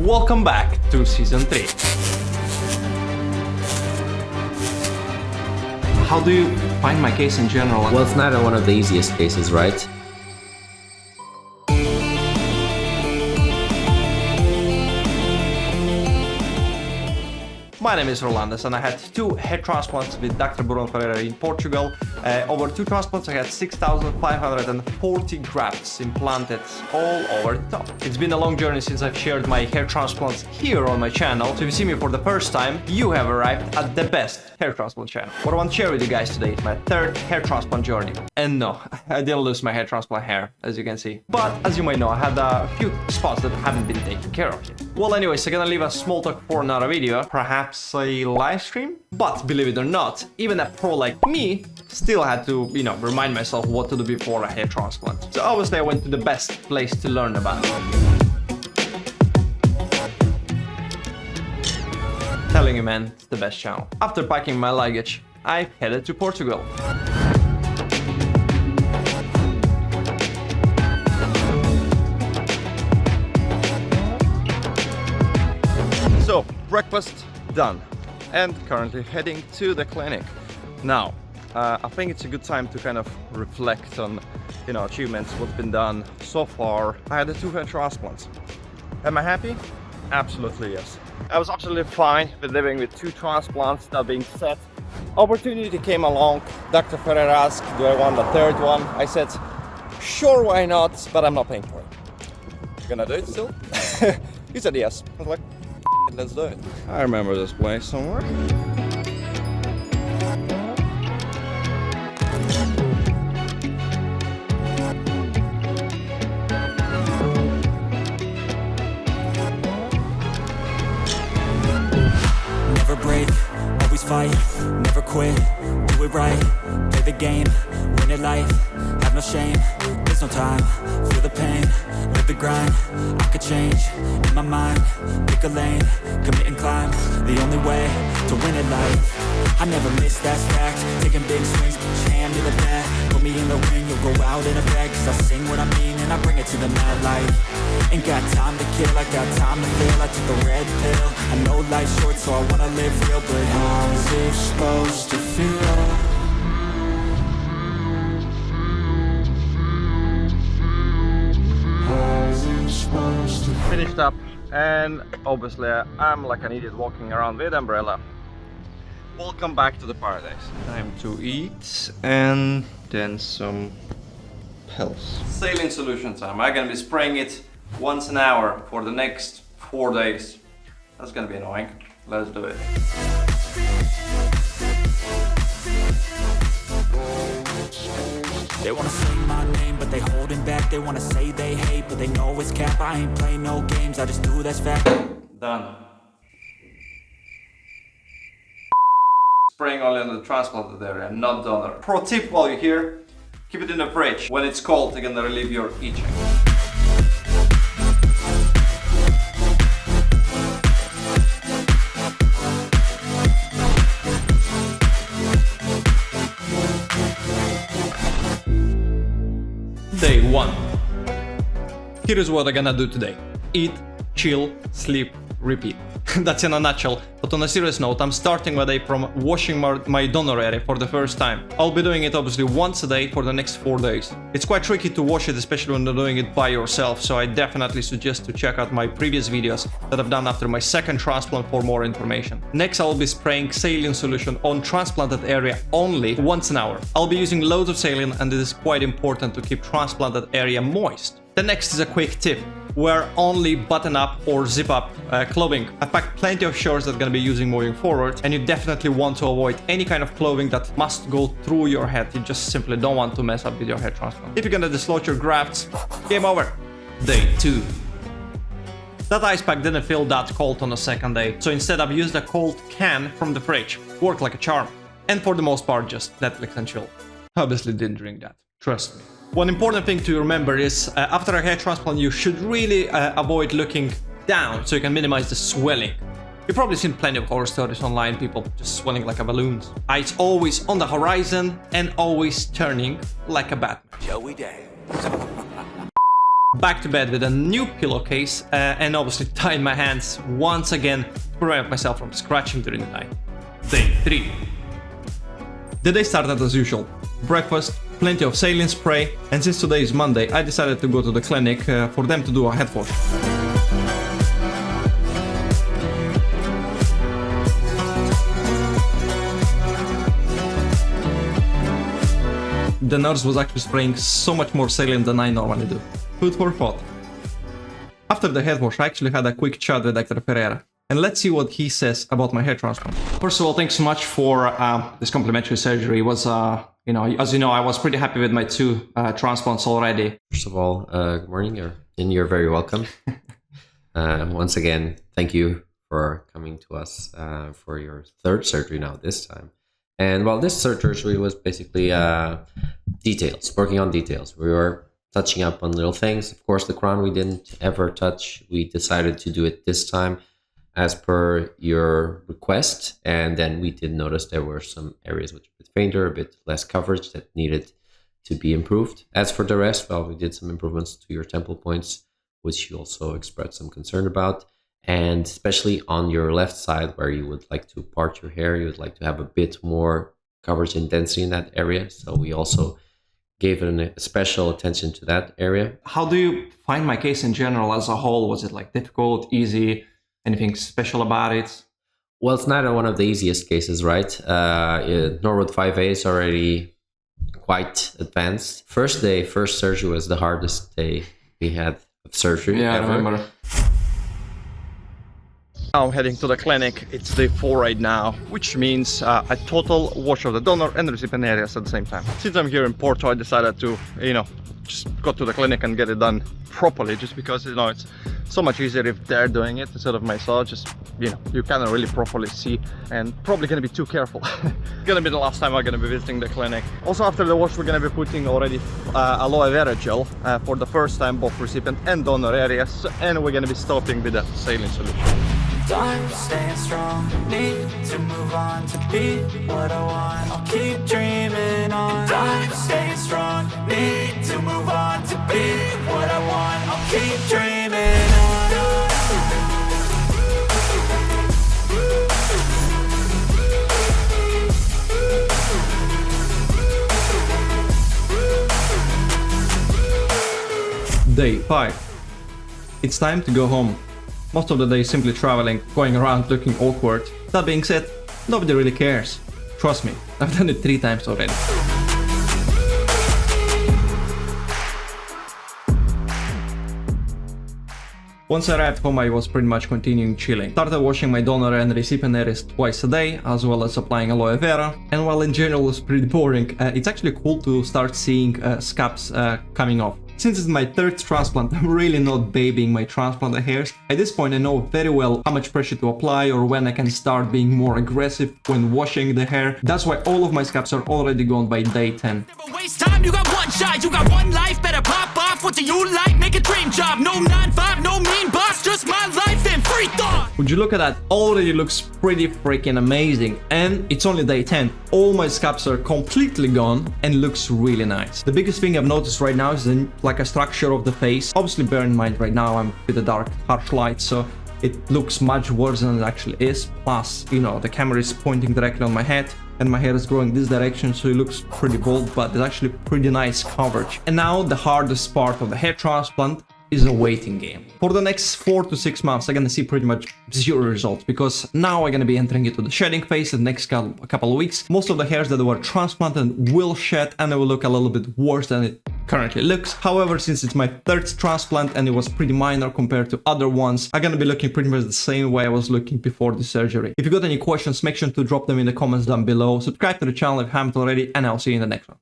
Welcome back to Season 3. How do you find my case in general? Well, it's not one of the easiest cases, right? My name is Rolandas and I had 2 hair transplants with Dr. Ferreira in Portugal. Over 2 transplants I had 6,540 grafts implanted all over the top. It's been a long journey since I've shared my hair transplants here on my channel, so if you see me for the first time, you have arrived at the best hair transplant channel. What I want to share with you guys today is my 3rd hair transplant journey. And no, I didn't lose my hair transplant hair, as you can see. But as you might know, I had a few spots that haven't been taken care of yet. Well, anyways, I'm gonna leave a small talk for another video, perhaps a live stream. But believe it or not, even a pro like me still had to, remind myself what to do before a hair transplant. So obviously I went to the best place to learn about it. Telling you, man, it's the best channel. After packing my luggage, I headed to Portugal. So, breakfast done, and currently heading to the clinic. Now, I think it's a good time to kind of reflect on, achievements, what's been done so far. I had the 2 hair transplants. Am I happy? Absolutely yes. I was absolutely fine with living with 2 transplants. That being said, opportunity came along. Dr. Ferreira asked, do I want the 3rd one? I said, sure, why not, but I'm not paying for it. You gonna do it still? He said yes. I was like, let's do it. I remember this place somewhere. Never break, always fight, never quit, do it right, play the game, win it life, have no shame, there's no time, feel the pain, live the grind, I could change, in my mind, pick a lane, commit and climb, the only way to win it life. I never miss, that's fact, taking big swings, put your hand to the bat, put me in the ring, you'll go out in a bag, cause I sing what I mean and I bring it to the mad light. Ain't got time to kill, I got time to feel, I took the red pill, I know life's short so I wanna live real, but how's it supposed to feel? Finished up, and obviously I'm like an idiot walking around with umbrella. Welcome back to the paradise. Time to eat and then some pills. Saline solution time. I'm gonna be spraying it once an hour for the next 4 days. That's gonna be annoying. Let's do it. They wanna say my name, but they holding back. They wanna say they hate, but they know it's cap. I ain't play no games, I just do that's fact. Done. Spraying only on the transplanted area, not donor. Pro tip while you're here, keep it in the fridge. When it's cold, it's gonna relieve your itching. Day 1. Here is what I'm gonna do today. Eat, chill, sleep, repeat. That's in a nutshell, but on a serious note, I'm starting my day from washing my donor area for the first time. I'll be doing it obviously once a day for the next 4 days. It's quite tricky to wash it, especially when you're doing it by yourself, so I definitely suggest to check out my previous videos that I've done after my 2nd transplant for more information. Next, I'll be spraying saline solution on transplanted area only once an hour. I'll be using loads of saline, and it is quite important to keep transplanted area moist. The next is a quick tip. Wear only button up or zip up clothing. I've packed plenty of shirts that I'm gonna be using moving forward, and you definitely want to avoid any kind of clothing that must go through your head. You just simply don't want to mess up with your hair transplant. If you're gonna dislodge your grafts, game over. Day 2. That ice pack didn't feel that cold on the 2nd day, so instead I've used a cold can from the fridge. Worked like a charm. And for the most part, just Netflix and chill. Obviously didn't drink that, trust me. One important thing to remember is after a hair transplant you should really avoid looking down so you can minimize the swelling. You've probably seen plenty of horror stories online, people just swelling like a balloon. It's always on the horizon and always turning like a Batman. Joey Day. back to bed with a new pillowcase and obviously tied my hands once again to prevent myself from scratching during the night. Day 3. The day started as usual. Breakfast, plenty of saline spray, and since today is Monday, I decided to go to the clinic for them to do a head wash. The nurse was actually spraying so much more saline than I normally do. Food for thought. After the head wash, I actually had a quick chat with Dr. Ferreira. And let's see what he says about my hair transplant. First of all, thanks so much for this complimentary surgery. It was, as you know, I was pretty happy with my 2 transplants already. First of all, good morning, and you're very welcome. Once again, thank you for coming to us for your 3rd surgery now this time. And well, this surgery was basically details, working on details. We were touching up on little things. Of course, the crown we didn't ever touch. We decided to do it this time as per your request. And then we did notice there were some areas which were a bit fainter, a bit less coverage that needed to be improved. As for the rest, well, we did some improvements to your temple points, which you also expressed some concern about. And especially on your left side where you would like to part your hair, you would like to have a bit more coverage and density in that area. So we also gave a special attention to that area. How do you find my case in general as a whole? Was it like difficult, easy, anything special about it? Well, it's not one of the easiest cases, right? Norwood 5A is already quite advanced. First surgery was the hardest day we had of surgery ever. I remember. Now I'm heading to the clinic. It's day 4 right now, which means a total wash of the donor and recipient areas at the same time. Since I'm here in Porto, I decided to, just go to the clinic and get it done properly, just because, it's so much easier if they're doing it instead of myself. Just, you cannot really properly see, and probably gonna be too careful. It's gonna be the last time I'm gonna be visiting the clinic. Also, after the wash, we're gonna be putting already aloe vera gel for the first time, both recipient and donor areas, and we're gonna be stopping with the saline solution. I'm staying strong, need to move on to be what I want. I'll keep dreaming on. I'm staying strong, need to move on to be what I want. I'll keep dreaming on. Day 5. It's time to go home. Most of the day simply traveling, going around looking awkward. That being said, nobody really cares. Trust me, I've done it 3 times already. Once I arrived home, I was pretty much continuing chilling. Started washing my donor and recipient areas twice a day, as well as applying aloe vera. And while in general it's pretty boring, it's actually cool to start seeing scabs coming off. Since it's my 3rd transplant, I'm really not babying my transplanted hairs. At this point, I know very well how much pressure to apply or when I can start being more aggressive when washing the hair. That's why all of my scabs are already gone by day 10. Never waste time, you got one shot, you got one life, better pop off. What do you like? Make a dream job. No 9-5, no mean boss, just my life and free thought. Would you look at that? Already looks pretty freaking amazing. And it's only day 10. All my scabs are completely gone and looks really nice. The biggest thing I've noticed right now is like a structure of the face. Obviously, bear in mind right now I'm with a dark harsh light, so it looks much worse than it actually is. Plus, the camera is pointing directly on my head and my hair is growing this direction, so it looks pretty bald, but it's actually pretty nice coverage. And now the hardest part of the hair transplant is a waiting game. For the next 4 to 6 months, I'm gonna see pretty much 0 results, because now I'm gonna be entering into the shedding phase in the next couple of weeks. Most of the hairs that were transplanted will shed and it will look a little bit worse than it currently looks. However, since it's my 3rd transplant and it was pretty minor compared to other ones, I'm gonna be looking pretty much the same way I was looking before the surgery. If you got any questions, make sure to drop them in the comments down below. Subscribe to the channel if you haven't already, and I'll see you in the next one.